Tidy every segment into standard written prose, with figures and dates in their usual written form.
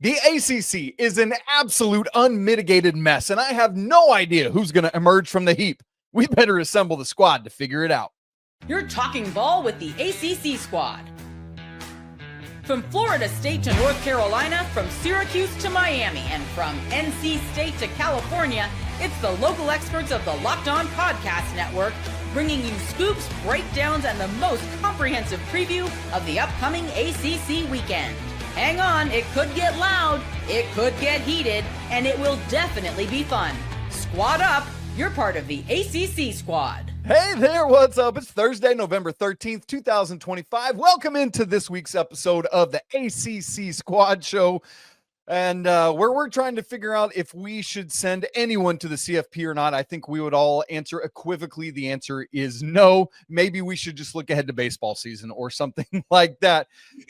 The ACC is an absolute unmitigated mess, and I have no idea who's going to emerge from the heap. We better assemble the squad to figure it out. You're talking ball with the ACC squad. From Florida State to North Carolina, from Syracuse to Miami, and from NC State to California, it's the local experts of the Locked On Podcast Network, bringing you scoops, breakdowns, and the most comprehensive preview of the upcoming ACC weekend. Hang on, it could get loud, it could get heated, and it will definitely be fun. Squad up, you're part of the ACC squad. Hey there, what's up? It's Thursday, November 13th, 2025. Welcome into this week's episode of the ACC Squad Show. And where we're trying to figure out if we should send anyone to the CFP or not. I think we would all answer equivocally. The answer is no. Maybe we should just look ahead to baseball season or something like that.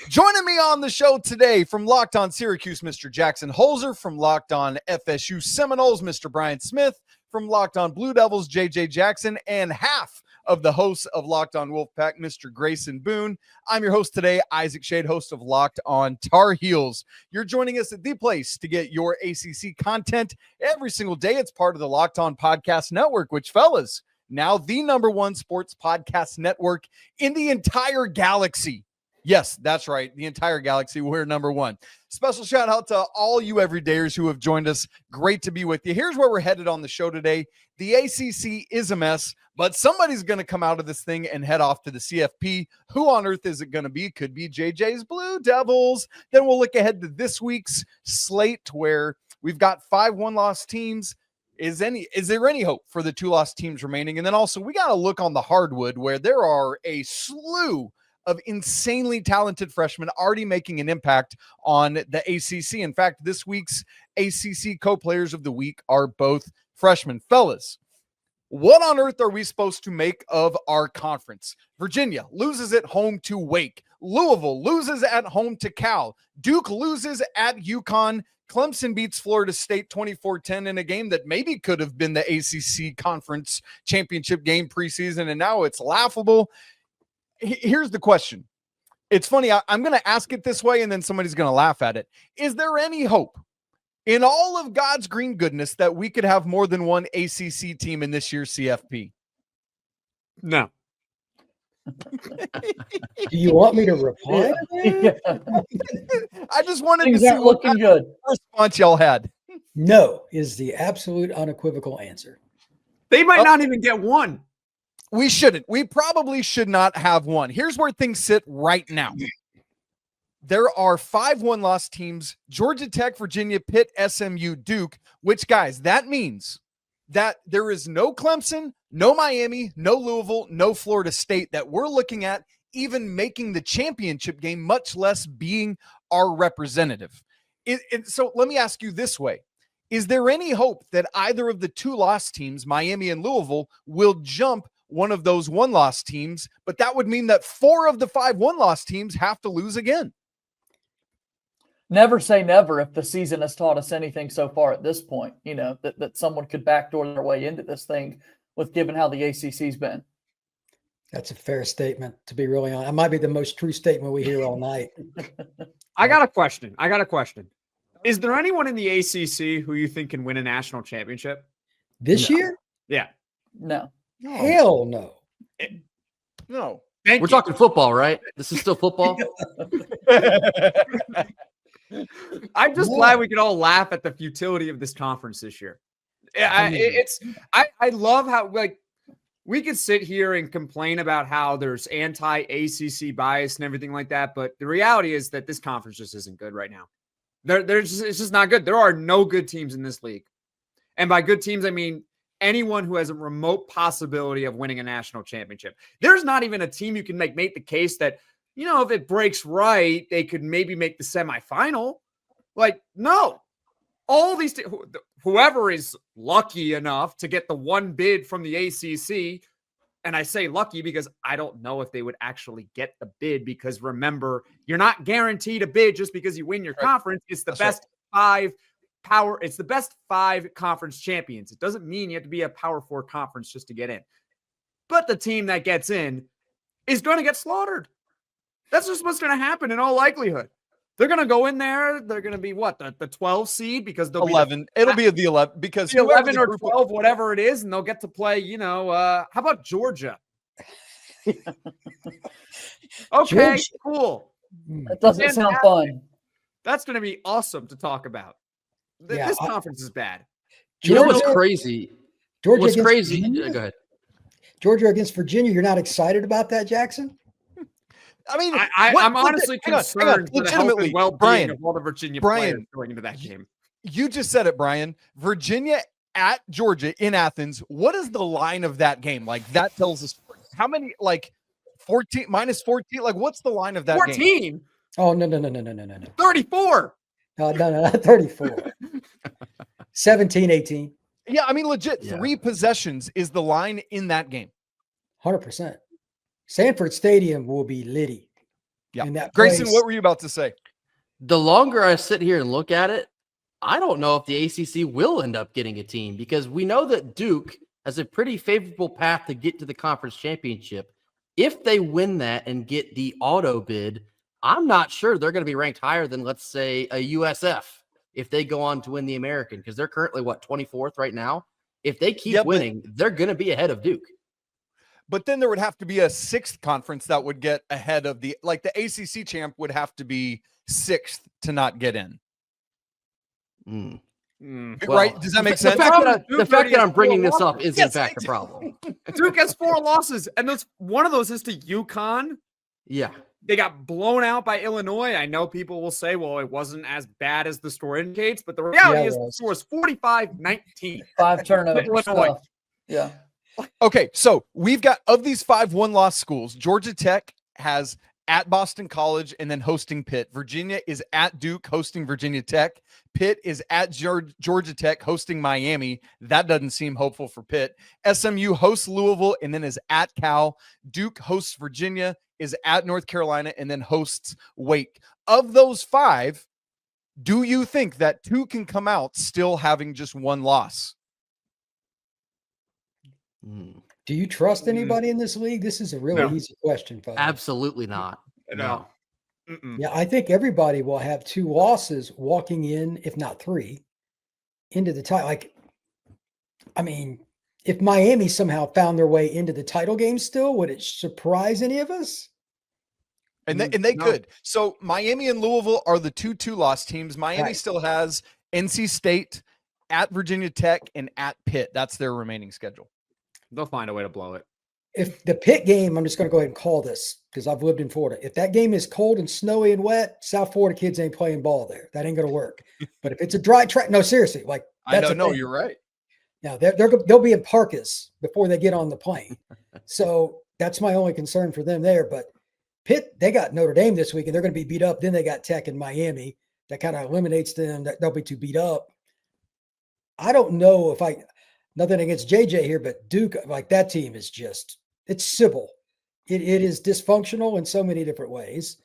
Joining me on the show today from Locked On Syracuse, Mr. Jackson Holzer. From Locked On FSU Seminoles, Mr. Brian Smith. From Locked On Blue Devils, JJ Jackson. And half of the hosts of Locked On Wolfpack, Mr. Grayson Boone. I'm your host today, Isaac Shade, host of Locked On Tar Heels. You're joining us at the place to get your ACC content every single day. It's part of the Locked On Podcast Network, which, fellas, now the #1 sports podcast network in the entire galaxy. Yes, that's right. The entire galaxy. We're #1. Special shout out to all you everydayers who have joined us. Great to be with you. Here's where we're headed on the show today. The ACC is a mess, but somebody's going to come out of this thing and head off to the CFP. Who on earth is it going to be? Could be JJ's Blue Devils. Then we'll look ahead to this week's slate where we've got 5 one-loss teams. Is there any hope for the 2 loss teams remaining? And then also we got to look on the hardwood where there are a slew of insanely talented freshmen already making an impact on the ACC. In fact, this week's ACC co-players of the week are both freshmen. Fellas, what on earth are we supposed to make of our conference? Virginia loses at home to Wake. Louisville loses at home to Cal. Duke loses at UConn. Clemson beats Florida State 24-10 in a game that maybe could have been the ACC conference championship game preseason, and now it's laughable. Here's the question. It's funny. I'm going to ask it this way, and then somebody's going to laugh at it. Is there any hope in all of God's green goodness that we could have more than one ACC team in this year's CFP? No. Do you want me to reply? I just wanted Things to see aren't looking good. Response y'all had. No is the absolute unequivocal answer. They might not even get one. We shouldn't. We probably should not have one. Here's where things sit right now. There are 5 one-loss teams: Georgia Tech, Virginia, Pitt, SMU, Duke, which, guys, that means that there is no Clemson, no Miami, no Louisville, no Florida State that we're looking at even making the championship game, much less being our representative. So let me ask you this way. Is there any hope that either of the 2 loss teams, Miami and Louisville, will jump one of those 1-loss teams? But that would mean that 4 of the 5 1-loss teams have to lose again. Never say never if the season has taught us anything so far at this point, that someone could backdoor their way into this thing with given how the ACC's been. That's a fair statement, to be really honest. It might be the most true statement we hear all night. I got a question. Is there anyone in the ACC who you think can win a national championship? This year? Yeah. No. Hell no. No. We're talking football, right? This is still football. I'm just glad we can all laugh at the futility of this conference this year. I love how we could sit here and complain about how there's anti-ACC bias and everything like that, but the reality is that this conference just isn't good right now. It's just not good. There are no good teams in this league, and by good teams I mean anyone who has a remote possibility of winning a national championship. There's not even a team you can make the case that, if it breaks right, they could maybe make the semifinal. No. All these whoever is lucky enough to get the one bid from the ACC, and I say lucky because I don't know if they would actually get the bid, because remember, you're not guaranteed a bid just because you win your conference. It's the best 5 it's the best 5 conference champions. It doesn't mean you have to be a Power 4 conference just to get in. But the team that gets in is going to get slaughtered. That's just what's going to happen in all likelihood. They're going to go in there. They're going to be what? The 12 seed because they'll 11. It'll be the 11 because be whoever 11 the or group 12, whatever it is, and they'll get to play, how about Georgia? Okay, Georgia. cool. That doesn't sound fun. That's going to be awesome to talk about. This conference is bad. You know what's Georgia- crazy? Georgia What's against crazy? Virginia? Go ahead. Georgia against Virginia. You're not excited about that, Jackson? I mean, I'm honestly hang on, concerned for the health legitimately, and well-being Brian, of all the Virginia Brian, players going into that game. you just said it, Brian. Virginia at Georgia in Athens. What is the line of that game? Like that tells us how many, like 14 minus 14. Like what's the line of that game? 14. Oh, no. 34. No, not 34. 17, 18. Yeah, I mean, legit, Yeah. 3 possessions is the line in that game. 100%. Sanford Stadium will be litty. Yeah. In that Grayson, place. what were you about to say? The longer I sit here and look at it, I don't know if the ACC will end up getting a team because we know that Duke has a pretty favorable path to get to the conference championship. If they win that and get the auto bid, I'm not sure they're going to be ranked higher than, let's say, a USF if they go on to win the American because they're currently, 24th right now? If they keep winning, they're going to be ahead of Duke. But then there would have to be a 6th conference that would get ahead of the ACC champ would have to be 6th to not get in. Right? Does that make sense? The fact that I'm bringing this up is in Yes, fact a problem. Duke has 4 losses, and one of those is to UConn. Yeah. They got blown out by Illinois. I know people will say, well, it wasn't as bad as the story indicates, but the reality is the score is 45-19. 5 turnovers. Illinois. Yeah. Okay, so we've got, of these 5 one-loss schools, Georgia Tech has at Boston College and then hosting Pitt. Virginia is at Duke hosting Virginia Tech. Pitt is at Georgia Tech hosting Miami. That doesn't seem hopeful for Pitt. SMU hosts Louisville and then is at Cal. Duke hosts Virginia, is at North Carolina, and then hosts Wake. Of those 5, do you think that 2 can come out still having just 1 loss? Do you trust anybody in this league? This is a really easy question, folks. Absolutely not. No. Yeah, I think everybody will have 2 losses walking in, if not 3, into the title. If Miami somehow found their way into the title game still, would it surprise any of us? And they could. So Miami and Louisville are the 2 loss teams. Miami still has NC State, at Virginia Tech, and at Pitt. That's their remaining schedule. They'll find a way to blow it. If the Pitt game, I'm just going to go ahead and call this because I've lived in Florida. If that game is cold and snowy and wet, South Florida kids ain't playing ball there. That ain't going to work. But if it's a dry track, no, seriously, I know, you're right. Now they'll be in parkas before they get on the plane. So that's my only concern for them there. But Pitt, they got Notre Dame this week and they're going to be beat up. Then they got Tech and Miami. That kind of eliminates them. They'll be too beat up. I don't know if nothing against JJ here, but Duke, that team is it's civil. It is dysfunctional in so many different ways.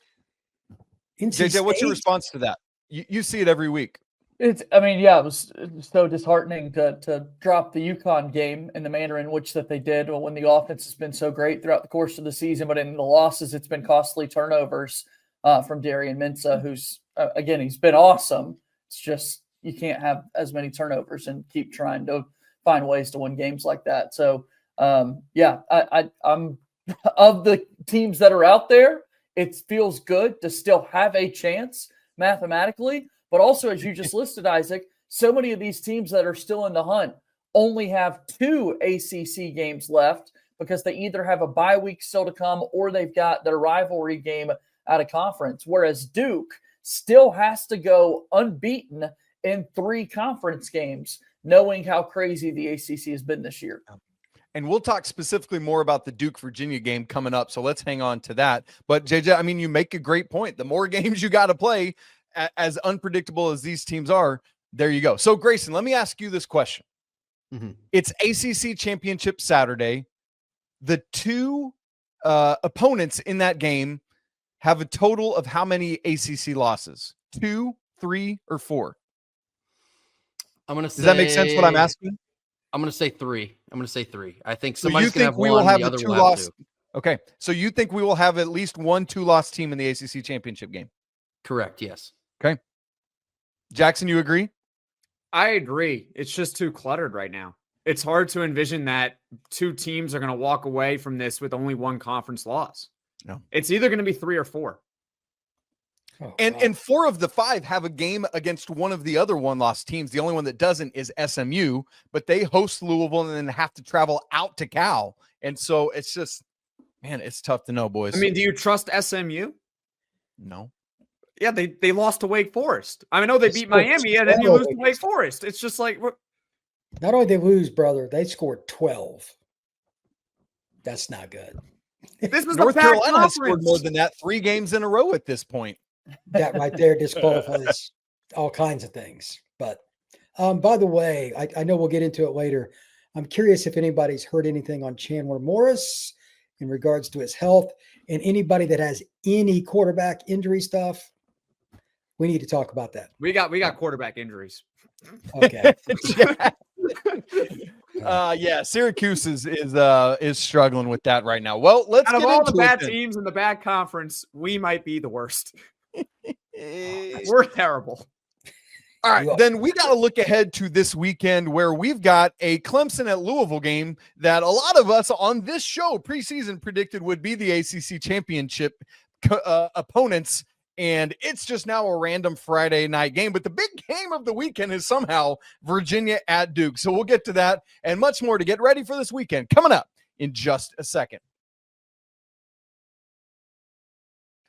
JJ, what's your response to that? You see it every week. It was so disheartening to drop the UConn game in the manner in which that they did when the offense has been so great throughout the course of the season, but in the losses, it's been costly turnovers from Darian Mensah, who's, again, he's been awesome. It's just you can't have as many turnovers and keep trying to find ways to win games like that. So, I'm of the teams that are out there, it feels good to still have a chance mathematically. But also, as you just listed, Isaac, so many of these teams that are still in the hunt only have 2 ACC games left because they either have a bye week still to come or they've got their rivalry game out of conference. Whereas Duke still has to go unbeaten in 3 conference games, knowing how crazy the ACC has been this year. And we'll talk specifically more about the Duke-Virginia game coming up, so let's hang on to that. But, JJ, you make a great point. The more games you got to play, as unpredictable as these teams are, there you go. So, Grayson, let me ask you this question. It's ACC Championship Saturday. The 2 opponents in that game have a total of how many ACC losses? 2, 3, or 4? Does that make sense what I'm asking? I'm going to say 3. I think So somebody's you think going to have we one, will have the the other 2 will have loss? 2. Okay. So you think we will have at least 1 2-loss team in the ACC Championship game? Correct. Yes. Okay. Jackson, you agree? I agree. It's just too cluttered right now. It's hard to envision that two teams are going to walk away from this with only one conference loss. No. It's either going to be 3 or 4. Oh, And God. and 4 of the 5 have a game against one of the other one-loss teams. The only one that doesn't is SMU, but they host Louisville and then have to travel out to Cal. And so it's just, man, it's tough to know, boys. I mean, do you trust SMU? no. Yeah, they lost to Wake Forest. I know they They beat scored Miami, and then you 12 lose to Wake Forest. It's just like, Not only they lose, brother, they scored 12. That's not good. this is North the Pac Carolina has scored Conference. more than that 3 games in a row at this point. That right there disqualifies all kinds of things. But by the way, I know we'll get into it later. I'm curious if anybody's heard anything on Chandler Morris in regards to his health, and anybody that has any quarterback injury stuff. We need to talk about that. We got quarterback injuries. Okay. Yeah, Syracuse is struggling with that right now. Well, let's Out of get all into the bad it then. teams in the bad conference, we might be the worst. Eh, We're terrible. All right, Well- then we got to look ahead to this weekend where we've got a Clemson at Louisville game that a lot of us on this show preseason predicted would be the ACC championship opponents. And it's just now a random Friday night game. But the big game of the weekend is somehow Virginia at Duke. So we'll get to that and much more to get ready for this weekend coming up in just a second.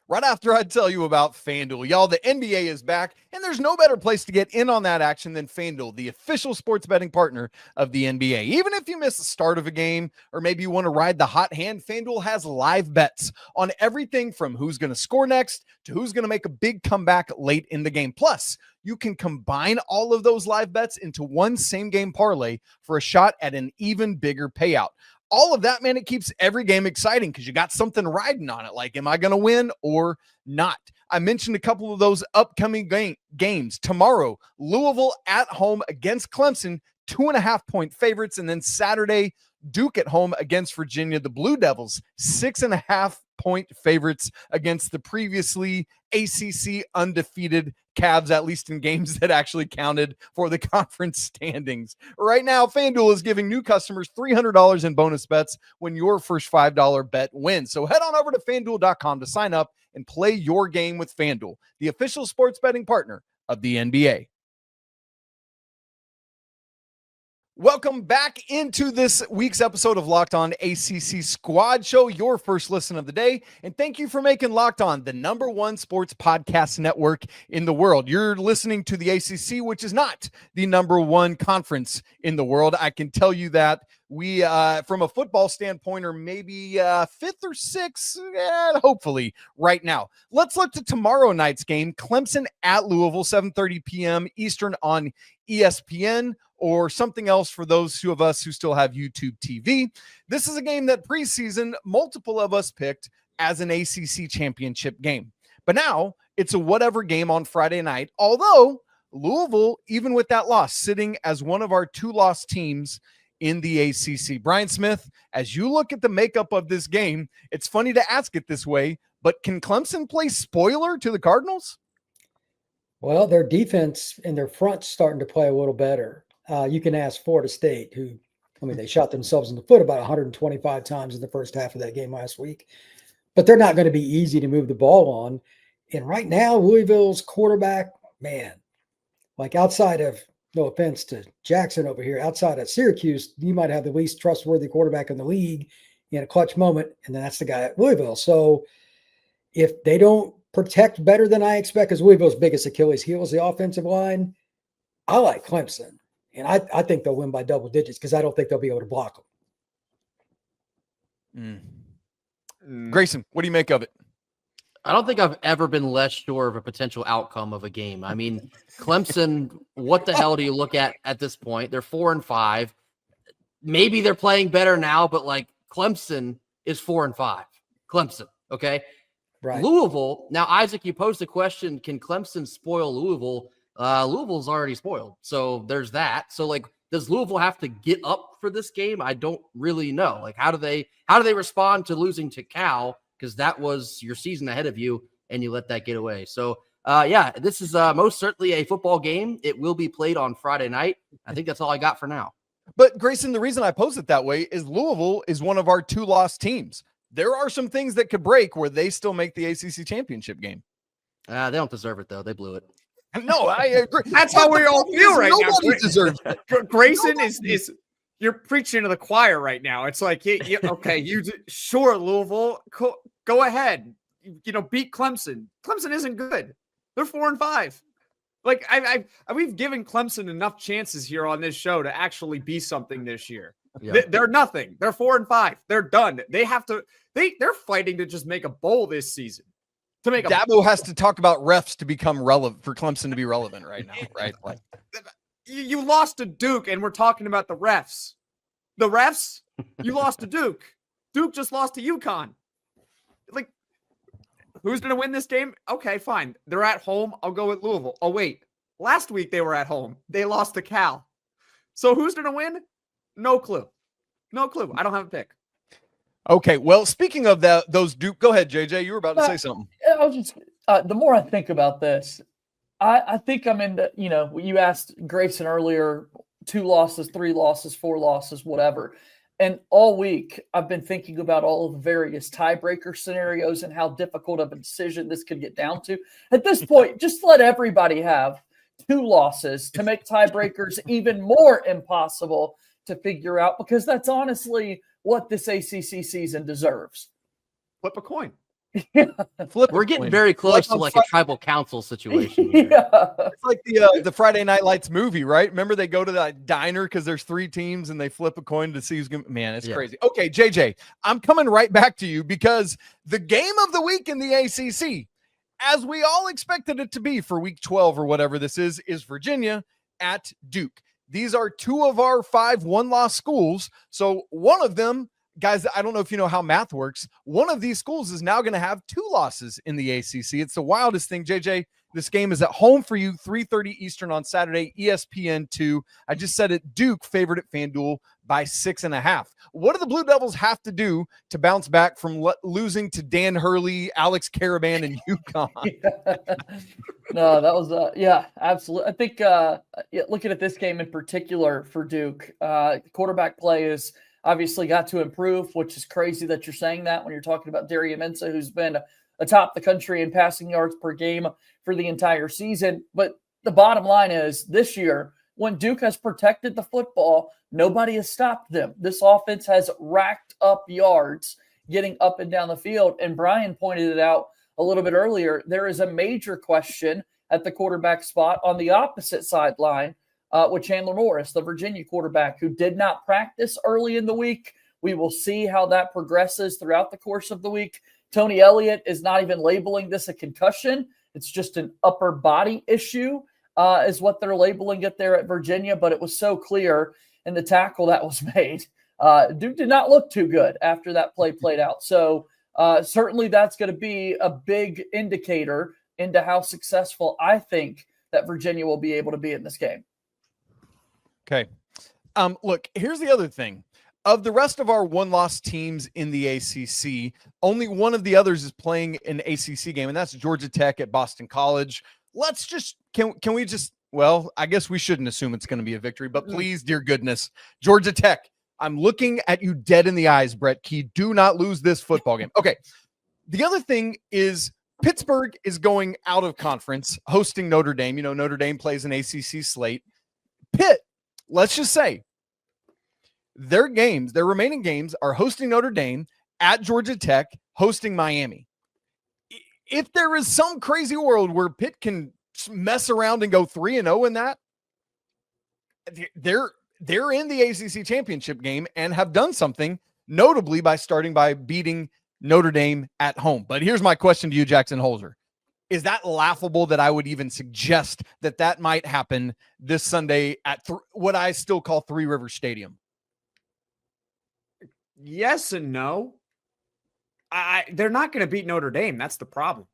Right after I tell you about FanDuel, y'all, the NBA is back, and there's no better place to get in on that action than FanDuel, the official sports betting partner of the NBA. Even if you miss the start of a game, or maybe you want to ride the hot hand, FanDuel has live bets on everything from who's going to score next to who's going to make a big comeback late in the game. Plus, you can combine all of those live bets into one same-game parlay for a shot at an even bigger payout. All of that, man, it keeps every game exciting because you got something riding on it. Like, am I going to win or not? I mentioned a couple of those upcoming games. Tomorrow, Louisville at home against Clemson, 2.5-point favorites. And then Saturday, Duke at home against Virginia. The Blue Devils, 6.5-point favorites against the previously ACC undefeated Cavs, at least in games that actually counted for the conference standings. Right now, FanDuel is giving new customers $300 in bonus bets when your first $5 bet wins. So head on over to FanDuel.com to sign up and play your game with FanDuel, the official sports betting partner of the NBA. Welcome back into this week's episode of Locked On ACC Squad Show, your first listen of the day. And thank you for making Locked On the #1 sports podcast network in the world. You're listening to the ACC, which is not the #1 conference in the world. I can tell you that. We, from a football standpoint, are maybe 5th or 6th, hopefully, right now. Let's look to tomorrow night's game, Clemson at Louisville, 7:30 p.m. Eastern on ESPN, or something else for those of us who still have YouTube TV. This is a game that preseason, multiple of us picked as an ACC championship game. But now it's a whatever game on Friday night, although Louisville, even with that loss, sitting as one of our 2-loss teams in the ACC. Brian Smith, as you look at the makeup of this game, it's funny to ask it this way, but can Clemson play spoiler to the Cardinals? Well, their defense and their front's starting to play a little better. You can ask Florida State, who, they shot themselves in the foot about 125 times in the first half of that game last week. But they're not going to be easy to move the ball on. And right now, Louisville's quarterback, man, like outside of, no offense to Jackson over here, outside of Syracuse, you might have the least trustworthy quarterback in the league in a clutch moment, and then that's the guy at Louisville. So if they don't protect better than I expect, because Louisville's biggest Achilles heel is the offensive line, I like Clemson. And I think they'll win by double digits because I don't think they'll be able to block them. Grayson, what do you make of it? I don't think I've ever been less sure of a potential outcome of a game. I mean, Clemson, what the hell do you look at this point? They're 4-5. Maybe they're playing better now, but like Clemson is 4-5. Clemson, okay? Right. Louisville, now, Isaac, you posed the question, can Clemson spoil Louisville? Louisville's already spoiled. So there's that. So like, does Louisville have to get up for this game? I don't really know. Like, how do they respond to losing to Cal? Because that was your season ahead of you and you let that get away. So Yeah, this is most certainly a football game. It will be played on Friday night. I think that's all I got for now. But Grayson, the reason I pose it that way is Louisville is one of our 2 lost teams. There are some things that could break where they still make the ACC championship game. They don't deserve it though. They blew it. No, I agree. That's how we all feel right now. Nobody deserves it. Grayson is you're preaching to the choir right now. It's like, okay, sure, Louisville, go ahead. Beat Clemson. Clemson isn't good. They're 4-5. Like we've given Clemson enough chances here on this show to actually be something this year. Yeah. They're nothing. They're 4-5. They're done. They have to. They're fighting to just make a bowl this season. To make Dabo has to talk about refs to become relevant for Clemson to be relevant right now, right? Like, you lost to Duke, and we're talking about the refs. The refs, you lost to Duke. Duke just lost to UConn. Like, who's going to win this game? Okay, fine. They're at home. I'll go with Louisville. Oh, wait. Last week they were at home. They lost to Cal. So who's going to win? No clue. No clue. I don't have a pick. okay, well, speaking of those Duke, go ahead, JJ. You were about to say something. I was just the more I think about this, I think I'm in the, you asked Grayson earlier, 2 losses, 3 losses, 4 losses, whatever. And all week I've been thinking about all of the various tiebreaker scenarios and how difficult of a decision this could get down to. At this point, just let everybody have 2 losses to make tiebreakers even more impossible to figure out, because that's honestly what this ACC season deserves. Flip a coin. We're getting very close to like a tribal council situation here. Yeah. It's like the Friday Night Lights movie, right? Remember they go to that diner because there's 3 teams and they flip a coin to see who's going to, man, it's crazy. Okay, JJ, I'm coming right back to you because the game of the week in the ACC, as we all expected it to be for week 12 or whatever this is Virginia at Duke. These are 2 of our 5 one-loss schools. So one of them, guys, I don't know if you know how math works. One of these schools is now going to have 2 losses in the ACC. It's the wildest thing. JJ, this game is at home for you, 3:30 Eastern on Saturday, ESPN2. I just said it, Duke favored at FanDuel by 6.5. What do the Blue Devils have to do to bounce back from losing to Dan Hurley, Alex Caravan, and UConn? No, that was absolutely. I think looking at this game in particular for Duke, quarterback play is obviously got to improve, which is crazy that you're saying that when you're talking about Darius Mensah, who's been atop the country in passing yards per game for the entire season. But the bottom line is this year, when Duke has protected the football, nobody has stopped them. This offense has racked up yards getting up and down the field. And Brian pointed it out a little bit earlier. There is a major question at the quarterback spot on the opposite sideline with Chandler Morris, the Virginia quarterback, who did not practice early in the week. We will see how that progresses throughout the course of the week. Tony Elliott is not even labeling this a concussion. It's just an upper body issue is what they're labeling it there at Virginia. But it was so clear in the tackle that was made. Duke did not look too good after that play played out. So certainly that's going to be a big indicator into how successful I think that Virginia will be able to be in this game. Okay. Look, here's the other thing. Of the rest of our one-loss teams in the ACC, only one of the others is playing an ACC game, and that's Georgia Tech at Boston College. Let's just can we just, well, I guess we shouldn't assume it's going to be a victory, but please, dear goodness, Georgia Tech, I'm looking at you dead in the eyes, Brett Key. Do not lose this football game. Okay. The other thing is Pittsburgh is going out of conference, hosting Notre Dame. You know, Notre Dame plays an ACC slate. Pitt, let's just say, their remaining games are hosting Notre Dame, at Georgia Tech, hosting Miami. If there is some crazy world where Pitt can mess around and go 3-0 in that, they're in the ACC championship game and have done something, notably by beating Notre Dame at home. But here's my question to you, Jackson Holzer. Is that laughable that I would even suggest that might happen this Sunday at what I still call Three Rivers Stadium? Yes and no. They're not going to beat Notre Dame. That's the problem.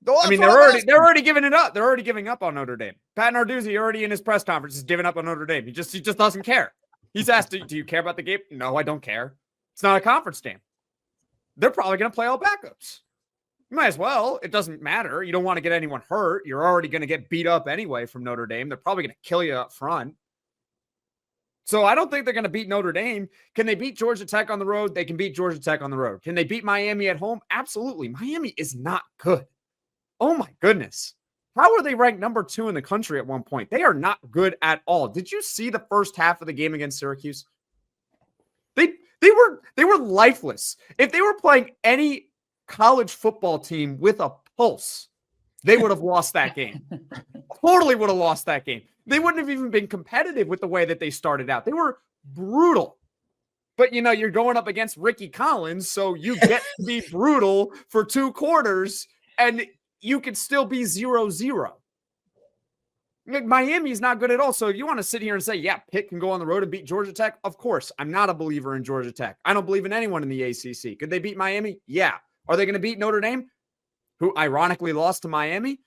Well, I mean, they're already giving it up. They're already giving up on Notre Dame. Pat Narduzzi already in his press conference is giving up on Notre Dame. He just doesn't care. He's asked, "Do you care about the game?" No, I don't care. It's not a conference game. They're probably going to play all backups. You might as well. It doesn't matter. You don't want to get anyone hurt. You're already going to get beat up anyway from Notre Dame. They're probably going to kill you up front. So I don't think they're going to beat Notre Dame. Can they beat Georgia Tech on the road? They can beat Georgia Tech on the road. Can they beat Miami at home? Absolutely. Miami is not good. Oh my goodness. How are they ranked number 2 in the country at one point? They are not good at all. Did you see the first half of the game against Syracuse? They were lifeless. If they were playing any college football team with a pulse, they would have lost that game. Totally would have lost that game. They wouldn't have even been competitive with the way that they started out. They were brutal. But, you're going up against Ricky Collins, so you get to be brutal for 2 quarters, and you could still be 0-0. Miami's not good at all. So if you want to sit here and say, yeah, Pitt can go on the road and beat Georgia Tech, of course. I'm not a believer in Georgia Tech. I don't believe in anyone in the ACC. Could they beat Miami? Yeah. Are they going to beat Notre Dame, who ironically lost to Miami?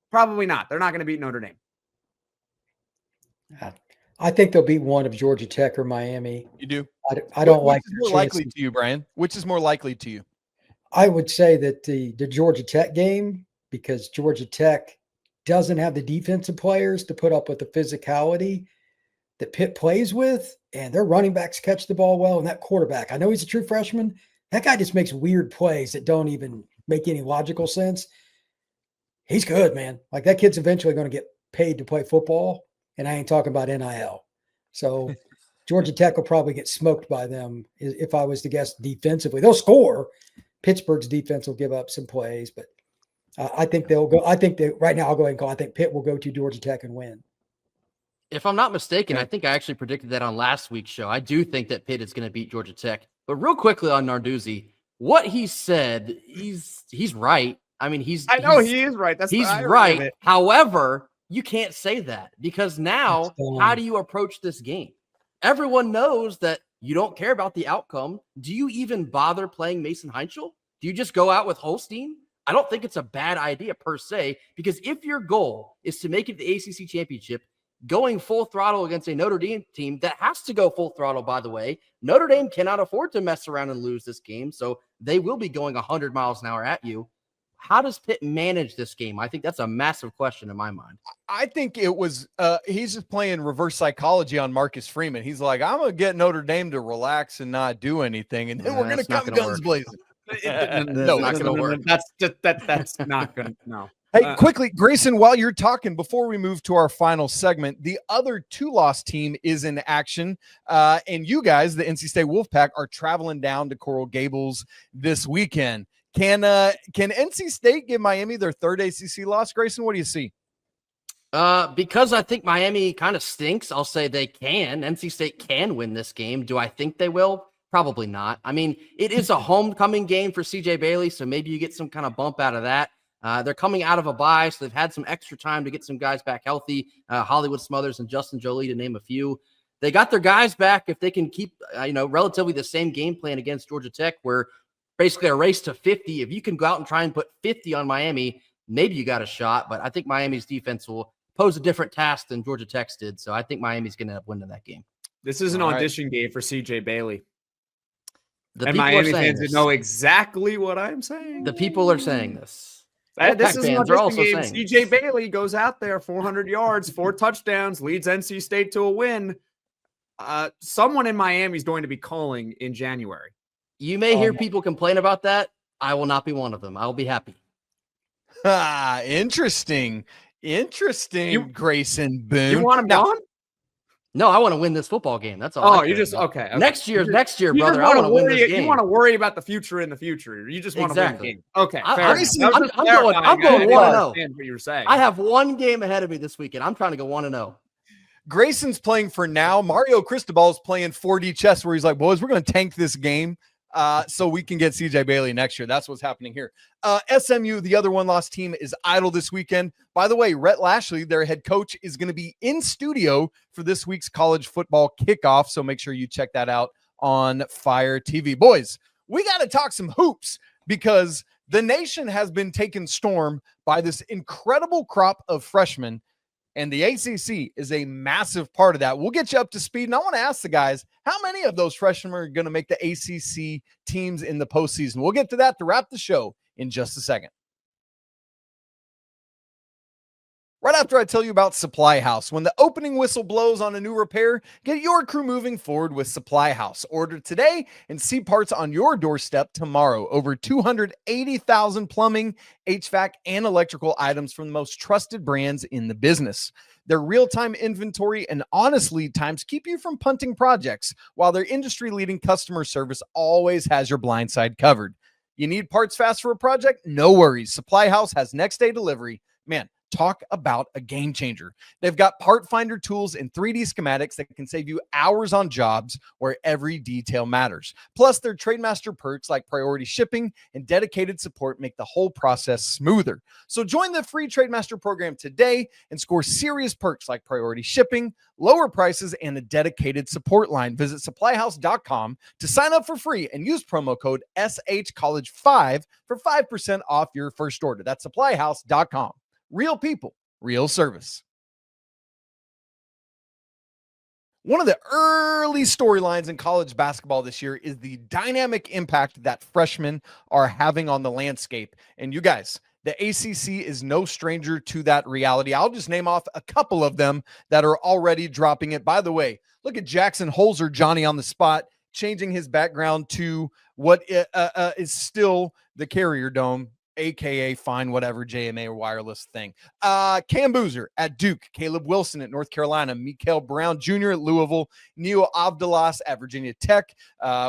Probably not. They're not going to beat Notre Dame. I think they'll beat one of Georgia Tech or Miami. You do? I don't like Which is more likely to you, Brian? Which is more likely to you? I would say that the Georgia Tech game, because Georgia Tech doesn't have the defensive players to put up with the physicality that Pitt plays with, and their running backs catch the ball well, and that quarterback, I know he's a true freshman. That guy just makes weird plays that don't even make any logical sense. He's good, man. Like, that kid's eventually going to get paid to play football, and I ain't talking about NIL. So Georgia Tech will probably get smoked by them if I was to guess defensively. They'll score. Pittsburgh's defense will give up some plays, but I think they'll go. I think that right now I'll go ahead and call. I think Pitt will go to Georgia Tech and win. If I'm not mistaken, I think I actually predicted that on last week's show. I do think that Pitt is going to beat Georgia Tech. But real quickly on Narduzzi, what he said, he's right. I mean, he is right. He's right. However, you can't say that because now, how do you approach this game? Everyone knows that you don't care about the outcome. Do you even bother playing Mason Heinschel? Do you just go out with Holstein? I don't think it's a bad idea per se, because if your goal is to make it the ACC championship, going full throttle against a Notre Dame team that has to go full throttle, by the way, Notre Dame cannot afford to mess around and lose this game, so they will be going 100 miles an hour at you. How does Pitt manage this game? I think that's a massive question in my mind. I think it was he's just playing reverse psychology on Marcus Freeman. He's like, I'm going to get Notre Dame to relax and not do anything, and then we're going to come guns blazing. No, not going to work. That's not going to, no. Hey, quickly, Grayson, while you're talking, before we move to our final segment, the other 2-loss team is in action. And you guys, the NC State Wolfpack, are traveling down to Coral Gables this weekend. Can NC State give Miami their 3rd ACC loss? Grayson, what do you see? Because I think Miami kind of stinks, I'll say they can. NC State can win this game. Do I think they will? Probably not. I mean, it is a homecoming game for CJ Bailey, so maybe you get some kind of bump out of that. They're coming out of a bye, so they've had some extra time to get some guys back healthy. Hollywood Smothers and Justin Jolie, to name a few. They got their guys back if they can keep, relatively the same game plan against Georgia Tech, where basically a race to 50. If you can go out and try and put 50 on Miami, maybe you got a shot. But I think Miami's defense will pose a different task than Georgia Tech's did. So I think Miami's going to end up winning that game. This is an audition game for CJ Bailey. And Miami fans know exactly what I'm saying. The people are saying this. This is an audition game. CJ Bailey goes out there, 400 yards, 4 touchdowns, leads NC State to a win. Someone in Miami is going to be calling in January. You may hear people complain about that. I will not be one of them. I will be happy. Interesting. Grayson Boone. You want him gone? No, I want to win this football game. That's all. Oh, you just okay. Next year, brother. I want to win this game. You want to worry about the future in the future. You just want to win the game. Okay, I'm going 1-0. What you were saying. I have one game ahead of me this weekend. I'm trying to go 1-0. Grayson's playing for now. Mario Cristobal is playing 4D chess, where he's like, boys, we're going to tank this game so we can get CJ Bailey next year. That's what's happening here. SMU, the other 1-loss team, is idle this weekend. By the way, Rhett Lashley, their head coach, is going to be in studio for this week's college football kickoff. So make sure you check that out on Fire TV. Boys, we got to talk some hoops because the nation has been taken storm by this incredible crop of freshmen, and the ACC is a massive part of that. We'll get you up to speed, and I want to ask the guys, how many of those freshmen are going to make the ACC teams in the postseason? We'll get to that to wrap the show in just a second. Right after I tell you about Supply House, when the opening whistle blows on a new repair, get your crew moving forward with Supply House. Order today and see parts on your doorstep tomorrow. Over 280,000 plumbing, HVAC, and electrical items from the most trusted brands in the business. Their real-time inventory and honest lead times keep you from punting projects, while their industry-leading customer service always has your blind side covered. You need parts fast for a project? No worries. Supply House has next-day delivery. Man, talk about a game changer. They've got part finder tools and 3D schematics that can save you hours on jobs where every detail matters. Plus, their Trademaster perks like priority shipping and dedicated support make the whole process smoother. So join the free Trademaster program today and score serious perks like priority shipping, lower prices, and a dedicated support line. Visit supplyhouse.com to sign up for free and use promo code SHCollege5 for 5% off your first order. That's supplyhouse.com. Real people, real service. One of the early storylines in college basketball this year is the dynamic impact that freshmen are having on the landscape. And you guys, the ACC is no stranger to that reality. I'll just name off a couple of them that are already dropping it. By the way, look at Jackson Holzer, Johnny on the spot, changing his background to what is still the Carrier Dome, AKA fine, whatever, JMA or wireless thing. Cam Boozer at Duke, Caleb Wilson at North Carolina, Mikael Brown Jr. at Louisville, Neo Avdilas at Virginia Tech.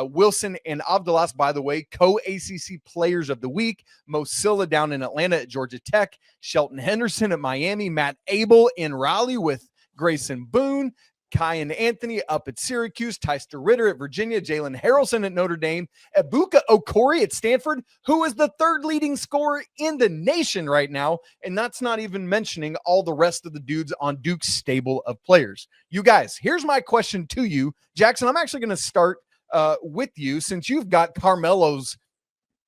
Wilson and Avdilas, by the way, co-ACC Players of the Week. Mo Silla down in Atlanta at Georgia Tech. Shelton Henderson at Miami. Matt Abel in Raleigh with Grayson Boone. Kyan Anthony up at Syracuse, Tyster Ritter at Virginia, Jalen Harrelson at Notre Dame, Ebuka Okori at Stanford, who is the third leading scorer in the nation right now. And that's not even mentioning all the rest of the dudes on Duke's stable of players. You guys, here's my question to you. Jackson, I'm actually going to start with you since you've got Carmelo's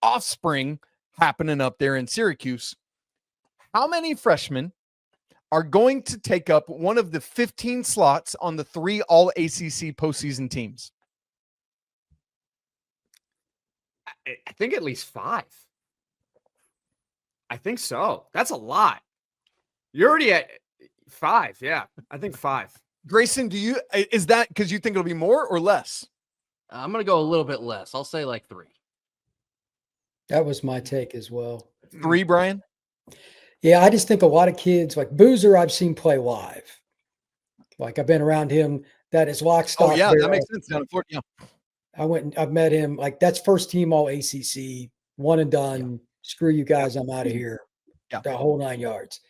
offspring happening up there in Syracuse. How many freshmen are going to take up one of the 15 slots on the 3 All-ACC postseason teams? I think at least 5. I think so. That's a lot. You're already at 5. Yeah, I think 5. Grayson, is that because you think it'll be more or less? I'm going to go a little bit less. I'll say like 3. That was my take as well. 3, Brian? Yeah, I just think a lot of kids like Boozer, I've seen play live. Like I've been around him. That is lock, stock. Oh, yeah, barrel. that makes sense. Down in Florida, yeah. I went and I've met him. Like that's first team all ACC, one and done. Yeah. Screw you guys, I'm out of here. Yeah. The whole 9 yards.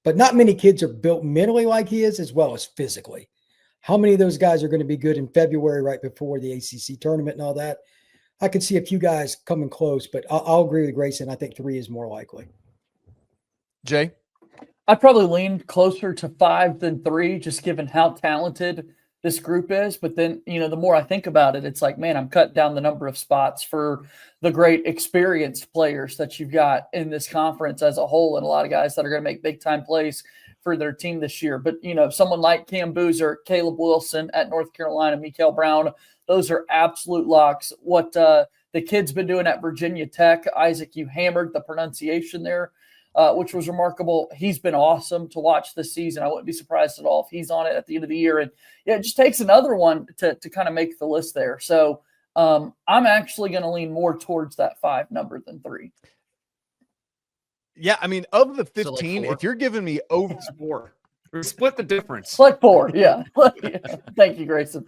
But not many kids are built mentally like he is, as well as physically. How many of those guys are going to be good in February, right before the ACC tournament and all that? I could see a few guys coming close, but I'll agree with Grayson. I think 3 is more likely. Jay? I'd probably lean closer to 5 than 3, just given how talented this group is. But then, the more I think about it, it's like, man, I'm cutting down the number of spots for the great experienced players that you've got in this conference as a whole, and a lot of guys that are going to make big-time plays for their team this year. But, someone like Cam Boozer, Caleb Wilson at North Carolina, Mikael Brown, those are absolute locks. What the kid's been doing at Virginia Tech, Isaac, you hammered the pronunciation there, which was remarkable. He's been awesome to watch this season. I wouldn't be surprised at all if he's on it at the end of the year. And yeah, it just takes another one to kind of make the list there. So I'm actually going to lean more towards that 5 number than 3. Yeah, I mean, of the 15, so like if you're giving me over 4. Split the difference. Like 4, yeah. Thank you, Grayson.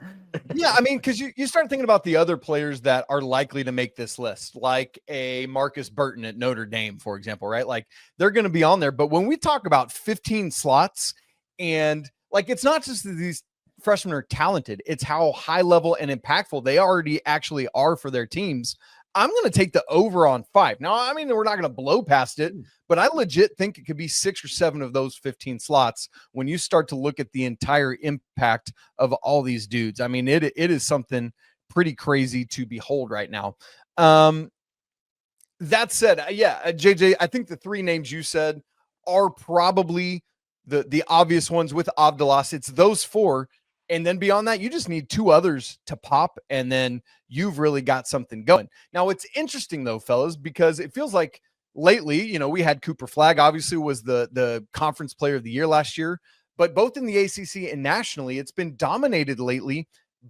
Yeah, I mean, because you start thinking about the other players that are likely to make this list, like a Marcus Burton at Notre Dame, for example, right? Like they're going to be on there. But when we talk about 15 slots, and like it's not just that these freshmen are talented, it's how high level and impactful they already actually are for their teams. I'm going to take the over on 5. Now, I mean, we're not going to blow past it, but I legit think it could be 6 or 7 of those 15 slots when you start to look at the entire impact of all these dudes. I mean, it is something pretty crazy to behold right now. That said, yeah, JJ, I think the 3 names you said are probably the obvious ones with Avdilas. It's those 4. And then beyond that, you just need 2 others to pop, and then you've really got something going. Now, it's interesting, though, fellas, because it feels like lately, we had Cooper Flagg, obviously was the conference player of the year last year, but both in the ACC and nationally, it's been dominated lately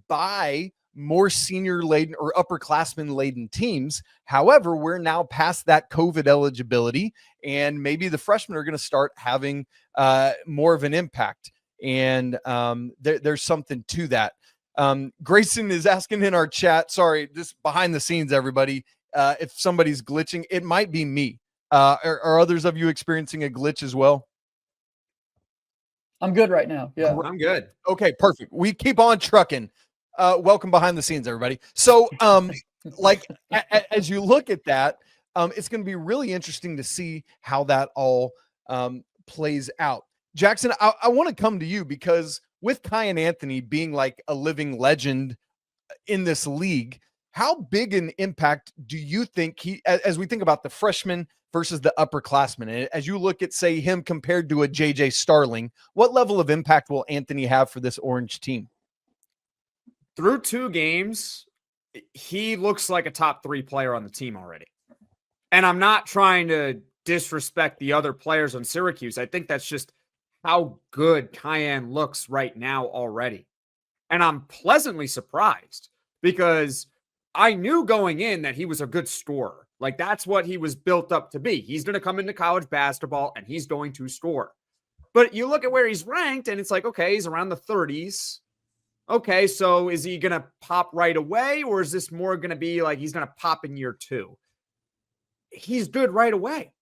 by more senior laden or upperclassmen laden teams. However, we're now past that COVID eligibility, and maybe the freshmen are going to start having more of an impact. And there's something to that. Grayson is asking in our chat, sorry, just behind the scenes, everybody, if somebody's glitching, it might be me. Are others of you experiencing a glitch as well? I'm good right now. Yeah, I'm good. Okay, perfect. We keep on trucking. Welcome behind the scenes, everybody. So, as you look at that, it's going to be really interesting to see how that all plays out. Jackson, I want to come to you because with Carmelo Anthony being like a living legend in this league, how big an impact do you think as we think about the freshmen versus the upperclassmen, and as you look at, say, him compared to a JJ Starling, what level of impact will Anthony have for this Orange team? Through 2 games, he looks like a top 3 player on the team already. And I'm not trying to disrespect the other players on Syracuse. I think that's just how good Cayenne looks right now already. And I'm pleasantly surprised because I knew going in that he was a good scorer. Like, that's what he was built up to be. He's going to come into college basketball and he's going to score. But you look at where he's ranked and it's like, okay, he's around the 30s. Okay, so is he going to pop right away, or is this more going to be like he's going to pop in year 2? He's good right away.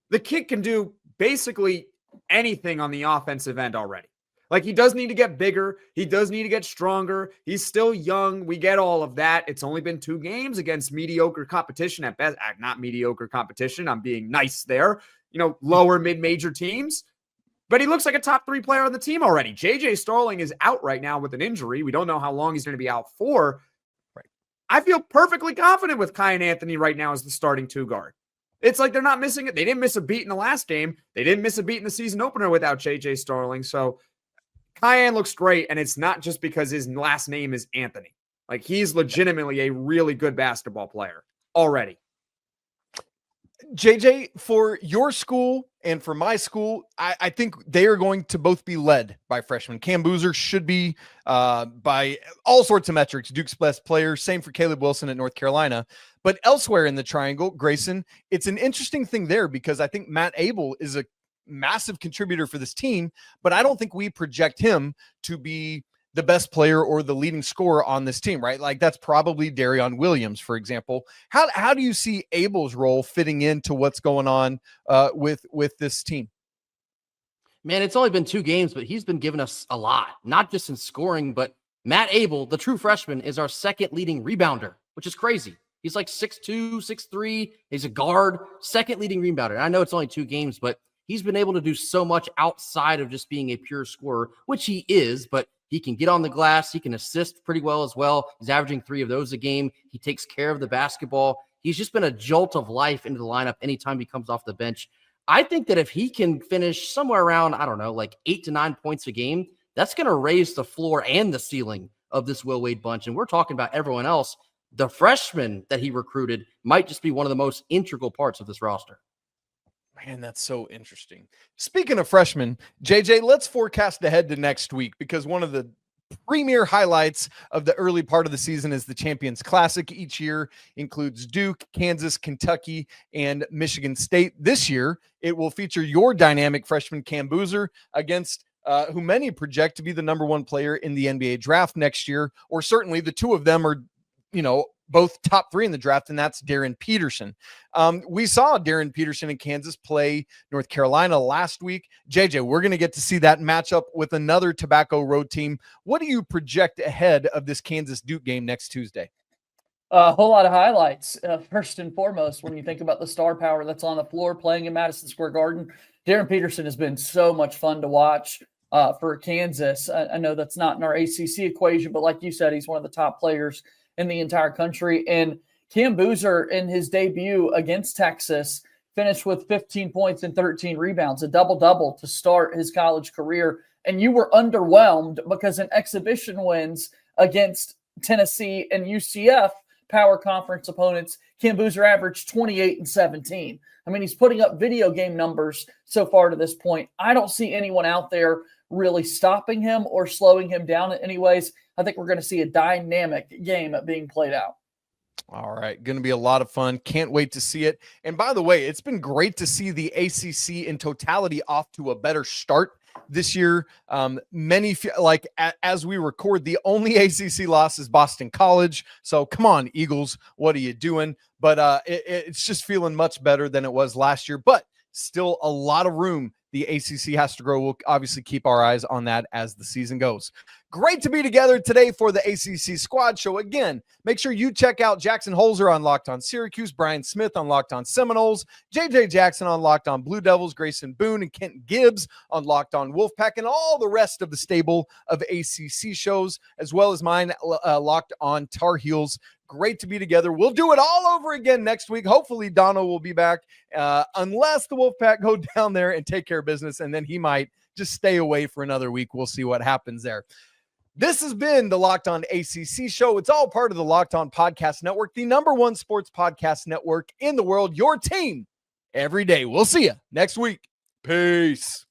The kid can do basically anything on the offensive end already. Like, he does need to get bigger. He does need to get stronger. He's still young. We get all of that. It's only been 2 games against mediocre competition at best. Not mediocre competition. I'm being nice there. Lower mid-major teams. But he looks like a top 3 player on the team already. JJ Starling is out right now with an injury. We don't know how long he's going to be out for. Right. I feel perfectly confident with Carmelo Anthony right now as the starting 2 guard. It's like they're not missing it. They didn't miss a beat in the last game. They didn't miss a beat in the season opener without JJ Starling. So Cayenne looks great, and it's not just because his last name is Anthony. Like, he's legitimately a really good basketball player already. JJ, for your school and for my school, I think they are going to both be led by freshmen. Cam Boozer should be by all sorts of metrics Duke's best player. Same for Caleb Wilson at North Carolina. But elsewhere in the triangle, Grayson, it's an interesting thing there because I think Matt Abel is a massive contributor for this team, but I don't think we project him to be the best player or the leading scorer on this team, right? Like, that's probably Darion Williams, for example. How do you see Abel's role fitting into what's going on with this team? Man, it's only been 2 games, but he's been giving us a lot, not just in scoring, but Matt Abel, the true freshman, is our 2nd leading rebounder, which is crazy. He's like 6'2", 6'3". He's a guard, 2nd leading rebounder. I know it's only 2 games, but he's been able to do so much outside of just being a pure scorer, which he is, but he can get on the glass. He can assist pretty well as well. He's averaging 3 of those a game. He takes care of the basketball. He's just been a jolt of life into the lineup anytime he comes off the bench. I think that if he can finish somewhere around, I don't know, like 8 to 9 points a game, that's going to raise the floor and the ceiling of this Will Wade bunch. And we're talking about everyone else. The freshmen that he recruited might just be one of the most integral parts of this roster. Man, that's so interesting. Speaking of freshmen, JJ, let's forecast ahead to next week because one of the premier highlights of the early part of the season is the Champions Classic. Each year includes Duke, Kansas, Kentucky, and Michigan State. This year, it will feature your dynamic freshman Cam Boozer against who many project to be the number 1 player in the NBA draft next year, or certainly the 2 of them are, both top 3 in the draft, and that's Darren Peterson. We saw Darren Peterson in Kansas play North Carolina last week. JJ, we're going to get to see that matchup with another Tobacco Road team. What do you project ahead of this Kansas-Duke game next Tuesday? A whole lot of highlights. First and foremost, when you think about the star power that's on the floor playing in Madison Square Garden, Darren Peterson has been so much fun to watch for Kansas. I know that's not in our ACC equation, but like you said, he's one of the top players in the entire country. And Cam Boozer, in his debut against Texas, finished with 15 points and 13 rebounds, a double-double to start his college career. And you were underwhelmed because in exhibition wins against Tennessee and UCF, power conference opponents. Cam Boozer averaged 28-17. I mean, he's putting up video game numbers so far to this point. I don't see anyone out there really stopping him or slowing him down in any ways. I think we're going to see a dynamic game being played out. All right. Going to be a lot of fun. Can't wait to see it. And by the way, it's been great to see the ACC in totality off to a better start this year. As we record, the only ACC loss is Boston College. So come on, Eagles, what are you doing? But it's just feeling much better than it was last year, but still a lot of room the ACC has to grow. We'll obviously keep our eyes on that as the season goes. Great to be together today for the ACC Squad Show. Again, make sure you check out Jackson Holzer on Locked On Syracuse, Brian Smith on Locked On Seminoles, JJ Jackson on Locked On Blue Devils, Grayson Boone and Kent Gibbs on Locked On Wolfpack, and all the rest of the stable of ACC shows, as well as mine, Locked On Tar Heels. Great to be together. We'll do it all over again next week. Hopefully, Dono will be back, unless the Wolfpack go down there and take care of business, and then he might just stay away for another week. We'll see what happens there. This has been the Locked On ACC show. It's all part of the Locked On Podcast Network, the #1 sports podcast network in the world. Your team every day. We'll see you next week. Peace.